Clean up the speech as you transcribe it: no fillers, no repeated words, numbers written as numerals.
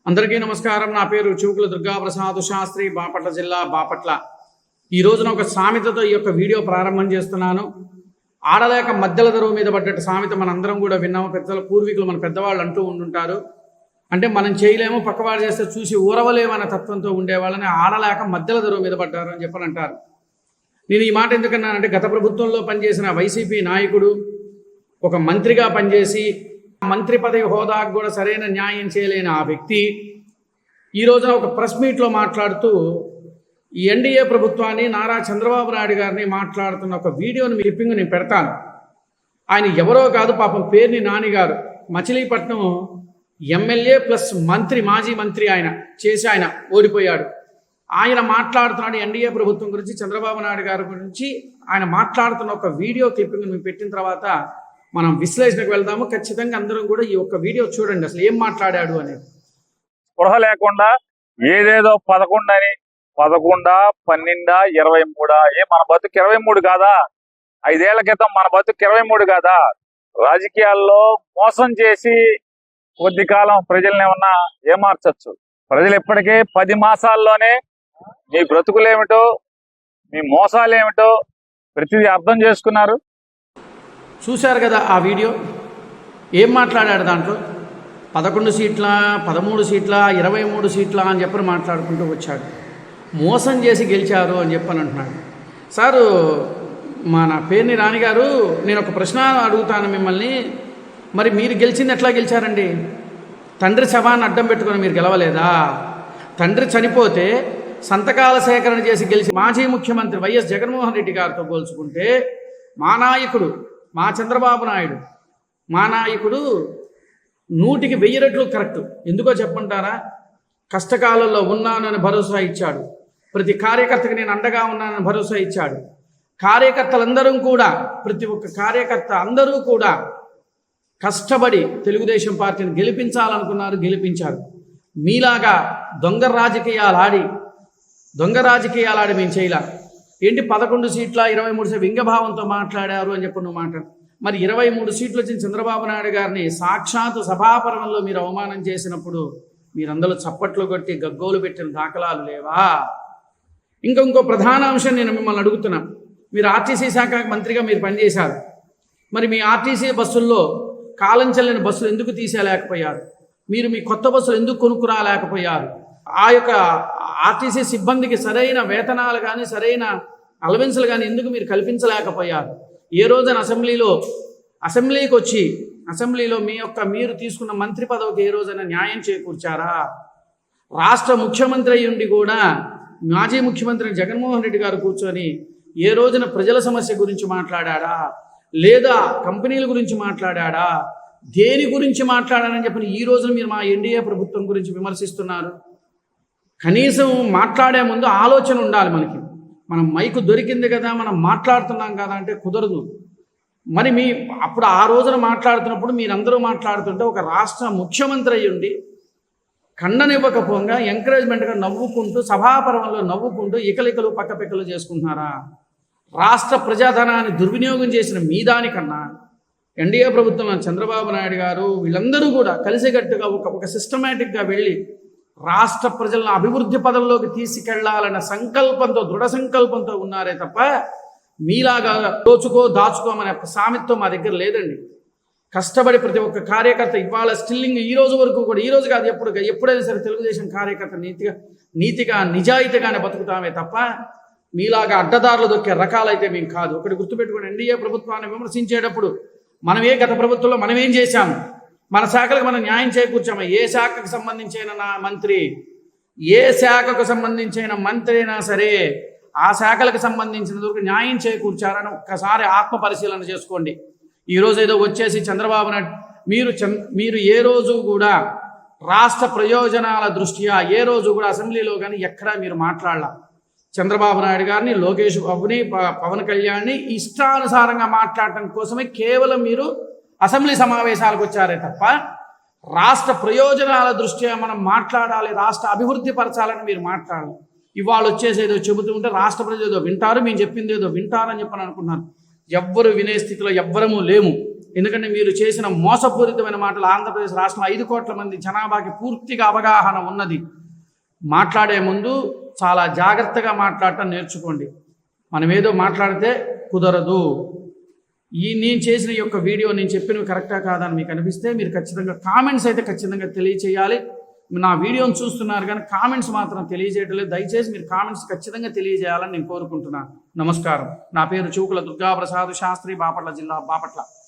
అందరికీ నమస్కారం. నా పేరు చివుకుల దుర్గాప్రసాద్ శాస్త్రి, బాపట్ల జిల్లా బాపట్ల. ఈ రోజున ఒక సామెతతో ఈ యొక్క వీడియో ప్రారంభం చేస్తున్నాను. ఆడలేక మధ్యల దరువు మీద పడ్డట్టు సామెత మనందరం కూడా విన్నాము. పూర్వీకులు మన పెద్దవాళ్ళు అంటూ ఉంటుంటారు. అంటే మనం చేయలేము, పక్కవాడు చేస్తే చూసి ఊరవలేమన్న తత్వంతో ఉండేవాళ్ళని ఆడలేక మధ్యల దరువు మీద పడ్డారు అని చెప్పని అంటారు. నేను ఈ మాట ఎందుకన్నానంటే, గత ప్రభుత్వంలో పనిచేసిన వైసీపీ నాయకుడు ఒక మంత్రిగా పనిచేసి మంత్రి పదవి హోదాకు కూడా సరైన న్యాయం చేయలేని ఆ వ్యక్తి ఈ రోజున ఒక ప్రెస్ మీట్లో మాట్లాడుతూ ఈ ఎన్డీఏ ప్రభుత్వాన్ని, నారా చంద్రబాబు నాయుడు గారిని మాట్లాడుతున్న ఒక వీడియోని క్లిప్పింగ్ నేను పెడతాను. ఆయన ఎవరో కాదు, పాపం పేర్ని నాని గారు, మచిలీపట్నం ఎమ్మెల్యే ప్లస్ మంత్రి, మాజీ మంత్రి ఆయన ఓడిపోయాడు. ఆయన మాట్లాడుతున్నాడు ఎన్డీఏ ప్రభుత్వం గురించి, చంద్రబాబు నాయుడు గారి గురించి ఆయన మాట్లాడుతున్న ఒక వీడియో క్లిప్పింగ్ మేము పెట్టిన తర్వాత మనం విశ్లేషణకు వెళ్దాము. ఖచ్చితంగా అందరం కూడా ఈ ఒక్క వీడియో చూడండి, అసలు ఏం మాట్లాడాడు అనేది. స్పృహ లేకుండా ఏదేదో 11 అని, 11, 12, 23 మన బతుకు 23 కాదా? 5 ఏళ్ల క్రితం మన బతుకు 23 కాదా? రాజకీయాల్లో మోసం చేసి కొద్ది కాలం ప్రజల్ని ఏమన్నా ఏమార్చచ్చు. ప్రజలు ఇప్పటికే 10 మాసాల్లోనే మీ బ్రతుకులేమిటో, మీ మోసాలేమిటో ప్రతిదీ అర్థం చేసుకున్నారు. చూశారు కదా ఆ వీడియో. ఏం మాట్లాడాడు దాంట్లో? 11 సీట్ల, 13 సీట్ల, 23 సీట్ల అని చెప్పని మాట్లాడుకుంటూ వచ్చాడు. మోసం చేసి గెలిచారు అని చెప్పని అంటున్నాడు. సారు, మన పేర్ని రాణి గారు, నేను ఒక ప్రశ్న అడుగుతాను మిమ్మల్ని. మరి మీరు గెలిచింది ఎట్లా గెలిచారండి? తండ్రి శవాన్ని అడ్డం పెట్టుకొని మీరు గెలవలేదా? తండ్రి చనిపోతే సంతకాల సేకరణ చేసి గెలిచి మాజీ ముఖ్యమంత్రి వైఎస్ జగన్మోహన్ రెడ్డి గారితో పోల్చుకుంటే మా నాయకుడు, మా చంద్రబాబు నాయుడు, మా నాయకుడు 100కి 1000 రెట్లు కరెక్ట్. ఎందుకో చెప్పంటారా? కష్టకాలంలో ఉన్నానని భరోసా ఇచ్చాడు. ప్రతి కార్యకర్తకి నేను అండగా ఉన్నానని భరోసా ఇచ్చాడు. కార్యకర్తలందరూ కూడా, ప్రతి ఒక్క కార్యకర్త అందరూ కూడా కష్టపడి తెలుగుదేశం పార్టీని గెలిపించాలనుకున్నారు, గెలిపించారు. మీలాగా దొంగ రాజకీయాలు ఆడి మేము చేయలే. ఏంటి 11 సీట్ల 23 సీట్లు వింగభావంతో మాట్లాడారు అని చెప్పి నువ్వు మాట్లాడు. మరి 23 సీట్లు వచ్చిన చంద్రబాబు నాయుడు గారిని సాక్షాత్తు సభాపర్వంలో మీరు అవమానం చేసినప్పుడు మీరందరూ చప్పట్లు కొట్టి గగ్గోలు పెట్టిన దాఖలాలు లేవా? ఇంకో ప్రధాన అంశం నేను మిమ్మల్ని అడుగుతున్నా. మీరు ఆర్టీసీ శాఖ మంత్రిగా మీరు పనిచేశారు. మరి మీ ఆర్టీసీ బస్సుల్లో కాలం చెల్లిన బస్సులు ఎందుకు తీసేయలేకపోయారు? మీరు మీ కొత్త బస్సులు ఎందుకు కొనుక్కురాలేకపోయారు? ఆ యొక్క ఆర్టీసీ సిబ్బందికి సరైన వేతనాలు కానీ, సరైన అలవెన్సులు కానీ ఎందుకు మీరు కల్పించలేకపోయారు? ఏ రోజున అసెంబ్లీకి వచ్చి అసెంబ్లీలో మీరు తీసుకున్న మంత్రి పదవికి ఏ రోజైనా న్యాయం చేకూర్చారా? రాష్ట్ర ముఖ్యమంత్రి అయి ఉండి కూడా మాజీ ముఖ్యమంత్రి జగన్మోహన్ రెడ్డి గారు కూర్చొని ఏ రోజున ప్రజల సమస్య గురించి మాట్లాడా? లేదా కంపెనీల గురించి మాట్లాడా? దేని గురించి మాట్లాడారని చెప్పి ఈ రోజున మీరు మా ఎన్డీఏ ప్రభుత్వం గురించి విమర్శిస్తున్నారు? కనీసం మాట్లాడే ముందు ఆలోచన ఉండాలి మనకి. మనం మైకు దొరికింది కదా, మనం మాట్లాడుతున్నాం కదా అంటే కుదరదు. మరి అప్పుడు ఆ రోజున మాట్లాడుతున్నప్పుడు మీరందరూ మాట్లాడుతుంటే ఒక రాష్ట్ర ముఖ్యమంత్రి అయ్యి ఉండి ఖండనివ్వకపోగా ఎంకరేజ్మెంట్గా నవ్వుకుంటూ, సభాపర్వంలో నవ్వుకుంటూ ఇకలికలు పక్కపిక్కలు చేసుకుంటున్నారా? రాష్ట్ర ప్రజాధనాన్ని దుర్వినియోగం చేసిన మీ దానికన్నా ఎన్డీఏ ప్రభుత్వంలో చంద్రబాబు నాయుడు గారు వీళ్ళందరూ కూడా కలిసికట్టుగా ఒక సిస్టమేటిక్గా వెళ్ళి రాష్ట్ర ప్రజలను అభివృద్ధి పదంలోకి తీసుకెళ్లాలన్న సంకల్పంతో, దృఢ సంకల్పంతో ఉన్నారే తప్ప మీలాగా దాచుకోమనే సామెత్వం మా దగ్గర లేదండి. కష్టపడి ప్రతి ఒక్క కార్యకర్త ఇవాళ స్టిల్లింగ్ ఈ రోజు వరకు కూడా, ఈ రోజు కాదు ఎప్పుడైనా సరే తెలుగుదేశం కార్యకర్త నీతిగా నిజాయితీగానే బతుకుతామే తప్ప మీలాగా అడ్డదారులు దొక్కే రకాలైతే మేము కాదు. ఒకటి గుర్తుపెట్టుకోండి, ఎన్డీఏ ప్రభుత్వాన్ని విమర్శించేటప్పుడు గత ప్రభుత్వంలో మనం ఏం చేశాము, మన శాఖలకు మనం న్యాయం చేకూర్చాము. ఏ శాఖకు సంబంధించిన మంత్రి, ఏ శాఖకు సంబంధించిన మంత్రి అయినా సరే ఆ శాఖలకు సంబంధించినందుకు న్యాయం చేకూర్చారని ఒక్కసారి ఆత్మ పరిశీలన చేసుకోండి. ఈరోజు ఏదో వచ్చేసి చంద్రబాబు నాయుడు మీరు ఏ రోజు కూడా రాష్ట్ర ప్రయోజనాల దృష్ట్యా ఏ రోజు కూడా అసెంబ్లీలో కానీ ఎక్కడా మీరు మాట్లాడాల. చంద్రబాబు నాయుడు గారిని, లోకేష్ బాబుని, పవన్ కళ్యాణ్ని ఇష్టానుసారంగా మాట్లాడటం కోసమే కేవలం మీరు అసెంబ్లీ సమావేశాలకు వచ్చారే తప్ప రాష్ట్ర ప్రయోజనాల దృష్ట్యా మనం మాట్లాడాలి, రాష్ట్ర అభివృద్ధి పరచాలని మీరు మాట్లాడాలి. ఇవాళ వచ్చేసి ఏదో చెబుతూ ఉంటే రాష్ట్ర ప్రజలు ఏదో వింటారు, మేము చెప్పింది ఏదో వింటారని చెప్పని అనుకున్నారు. ఎవ్వరు వినే స్థితిలో ఎవ్వరము లేము. ఎందుకంటే మీరు చేసిన మోసపూరితమైన మాటలు ఆంధ్రప్రదేశ్ రాష్ట్రం 5 కోట్ల మంది జనాభాకి పూర్తిగా అవగాహన ఉన్నది. మాట్లాడే ముందు చాలా జాగ్రత్తగా మాట్లాడటం నేర్చుకోండి. మనం ఏదో మాట్లాడితే కుదరదు. నేను చేసిన ఈ యొక్క వీడియో నేను చెప్పినవి కరెక్టా కాదని మీకు అనిపిస్తే మీరు ఖచ్చితంగా కామెంట్స్ అయితే ఖచ్చితంగా తెలియచేయాలి. నా వీడియోని చూస్తున్నారు కానీ కామెంట్స్ మాత్రం తెలియజేయడం లేదు. దయచేసి మీరు కామెంట్స్ ఖచ్చితంగా తెలియజేయాలని నేను కోరుకుంటున్నాను. నమస్కారం. నా పేరు చూకుల దుర్గాప్రసాద్ శాస్త్రి, బాపట్ల జిల్లా, బాపట్ల.